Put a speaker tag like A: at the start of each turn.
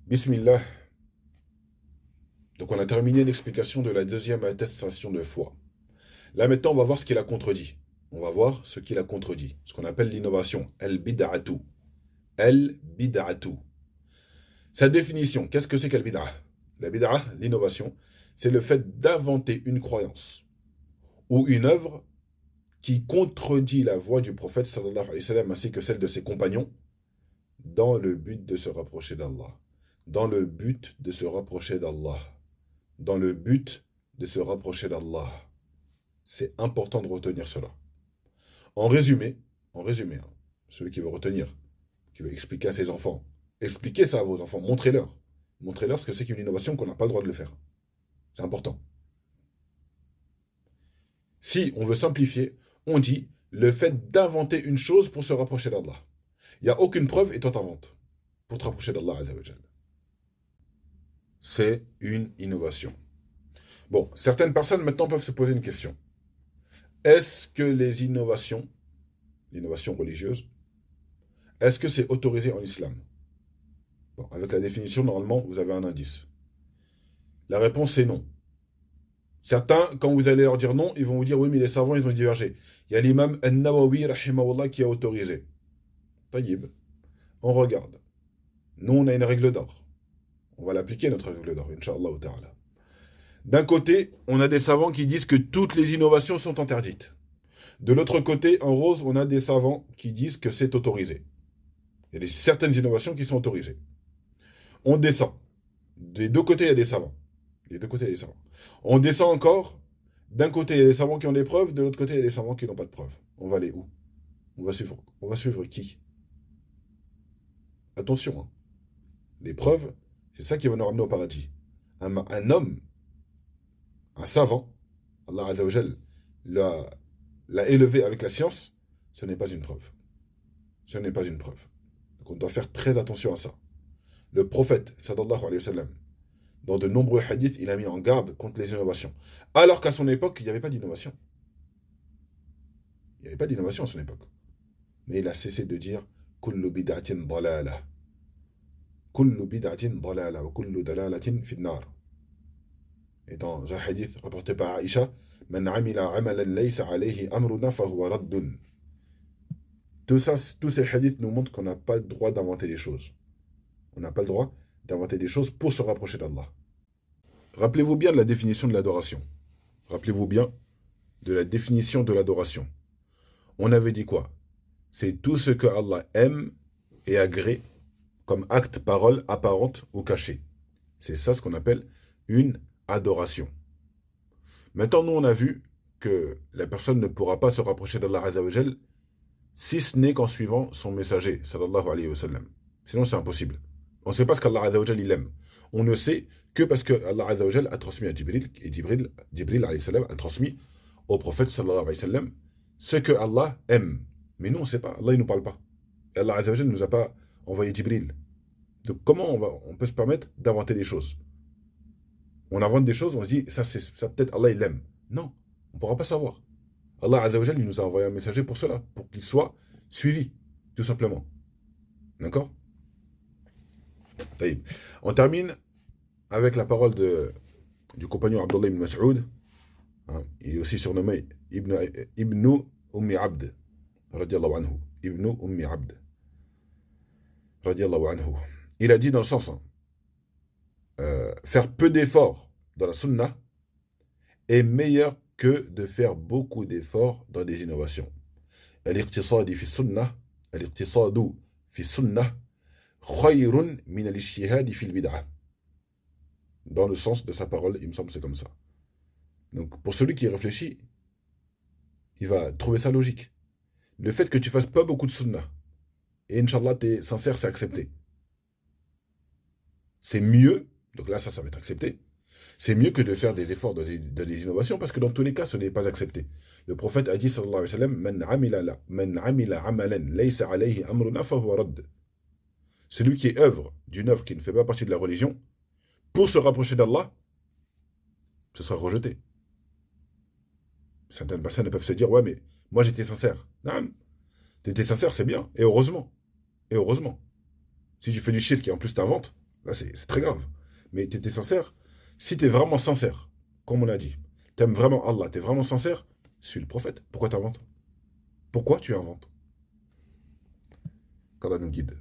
A: Bismillah. Donc on a terminé l'explication de la deuxième attestation de foi. Là maintenant on va voir ce qu'il a contredit. On va voir ce qu'il a contredit. Ce qu'on appelle l'innovation. El-bid'atu. El-bid'atu. Sa définition, qu'est-ce que c'est qu'el bid'a? La bid'a, l'innovation, c'est le fait d'inventer une croyance ou une œuvre qui contredit la voie du prophète sallallahu alayhi wa sallam ainsi que celle de ses compagnons dans le but de se rapprocher d'Allah. Dans le but de se rapprocher d'Allah. Dans le but de se rapprocher d'Allah. C'est important de retenir cela. En résumé, hein, celui qui veut retenir, qui veut expliquer à ses enfants, expliquez ça à vos enfants, montrez-leur. Montrez-leur ce que c'est qu'une innovation qu'on n'a pas le droit de le faire. C'est important. Si on veut simplifier, on dit le fait d'inventer une chose pour se rapprocher d'Allah. Il n'y a aucune preuve et toi t'inventes pour te rapprocher d'Allah Azzawajal. C'est une innovation. Bon, certaines personnes maintenant peuvent se poser une question. Est-ce que les innovations, l'innovation religieuse, est-ce que c'est autorisé en islam? Bon, avec la définition, normalement, vous avez un indice. La réponse est non. Certains, quand vous allez leur dire non, ils vont vous dire oui, mais les savants, ils ont divergé. Il y a l'imam An-Nawawi, rahimahullah, qui a autorisé. Taïb, on regarde. Nous, on a une règle d'or. On va l'appliquer, notre règle d'or, Inch'Allah ta'ala. D'un côté, on a des savants qui disent que toutes les innovations sont interdites. De l'autre côté, en rose, on a des savants qui disent que c'est autorisé. Il y a certaines innovations qui sont autorisées. On descend. Des deux côtés, il y a des savants. Des deux côtés, il y a des savants. On descend encore. D'un côté, il y a des savants qui ont des preuves. De l'autre côté, il y a des savants qui n'ont pas de preuves. On va aller où? On va suivre qui? Attention, hein. Les preuves, c'est ça qui va nous ramener au paradis. Un homme, un savant, Allah Azzawajal l'a élevé avec la science, ce n'est pas une preuve. Ce n'est pas une preuve. Donc on doit faire très attention à ça. Le prophète, sallallahu alayhi wa sallam, dans de nombreux hadiths, il a mis en garde contre les innovations. Alors qu'à son époque, il n'y avait pas d'innovation. Il n'y avait pas d'innovation à son époque. Mais il a cessé de dire Kullu bid'atin dalala. Kullu bid'atin dalala wa kullu dalalatin finnar. Et dans un hadith rapporté par Aïcha, Man amila amalan laysa alayhi amruna fahuwa raddun. Tous ces hadiths nous montrent qu'on n'a pas le droit d'inventer des choses. On n'a pas le droit d'inventer des choses pour se rapprocher d'Allah. Rappelez-vous bien de la définition de l'adoration. Rappelez-vous bien de la définition de l'adoration. On avait dit quoi? C'est tout ce que Allah aime et agrée comme acte, parole apparente ou cachée. C'est ça ce qu'on appelle une adoration. Maintenant, nous, on a vu que la personne ne pourra pas se rapprocher d'Allah Azzawajal si ce n'est qu'en suivant son messager, sallallahu alayhi wa sallam. Sinon, c'est impossible. On ne sait pas ce qu'Allah Azzawajal il aime. On ne sait que parce que Allah Azzawajal a transmis à Jibril, et Jibril alayhi salam a transmis au prophète, sallallahu alayhi wa sallam, ce que Allah aime. Mais nous, on ne sait pas. Allah, il ne nous parle pas. Et Allah Azzawajal ne nous a pas envoyé Jibril. Donc, comment on peut se permettre d'inventer des choses? On invente des choses, on se dit, ça peut-être Allah, il l'aime. Non, on ne pourra pas savoir. Allah Azzawajal, il nous a envoyé un messager pour cela, pour qu'il soit suivi, tout simplement. D'accord? Taïb. On termine avec la parole du compagnon Abdullah ibn Mas'ud. Hein, il est aussi surnommé Ibn Ummi Abd, radiallahu anhu. Ibn Ummi Abd, radiallahu anhu. Il a dit dans le sens, hein, faire peu d'efforts dans la sunna est meilleur que de faire beaucoup d'efforts dans des innovations. Al-iqtisadi fi sunnah, al-iqtisadu fi sunnah, khayrun min al-ijtihadi fi al-bid'ah. Dans le sens de sa parole, il me semble que c'est comme ça. Donc, pour celui qui réfléchit, il va trouver ça logique. Le fait que tu fasses pas beaucoup de sunnah, et Inch'Allah, tu es sincère, c'est accepté. C'est mieux, donc là, ça va être accepté. C'est mieux que de faire des efforts dans des innovations, parce que dans tous les cas, ce n'est pas accepté. Le prophète a dit, sallallahu alayhi wa sallam, Man amila amalan laysa alayhi amruna fahuwa radd. Celui qui est œuvre d'une œuvre qui ne fait pas partie de la religion, pour se rapprocher d'Allah, ce sera rejeté. Certaines personnes peuvent se dire, ouais, mais moi j'étais sincère. Non, t'étais sincère, c'est bien, et heureusement. Et heureusement. Si tu fais du shirk et en plus t'inventes, Là, c'est très grave. Mais tu étais sincère. Si tu es vraiment sincère, comme on a dit, tu aimes vraiment Allah, tu es vraiment sincère, suis le prophète. Pourquoi tu inventes? Pourquoi tu inventes? Qu'Allah nous guide.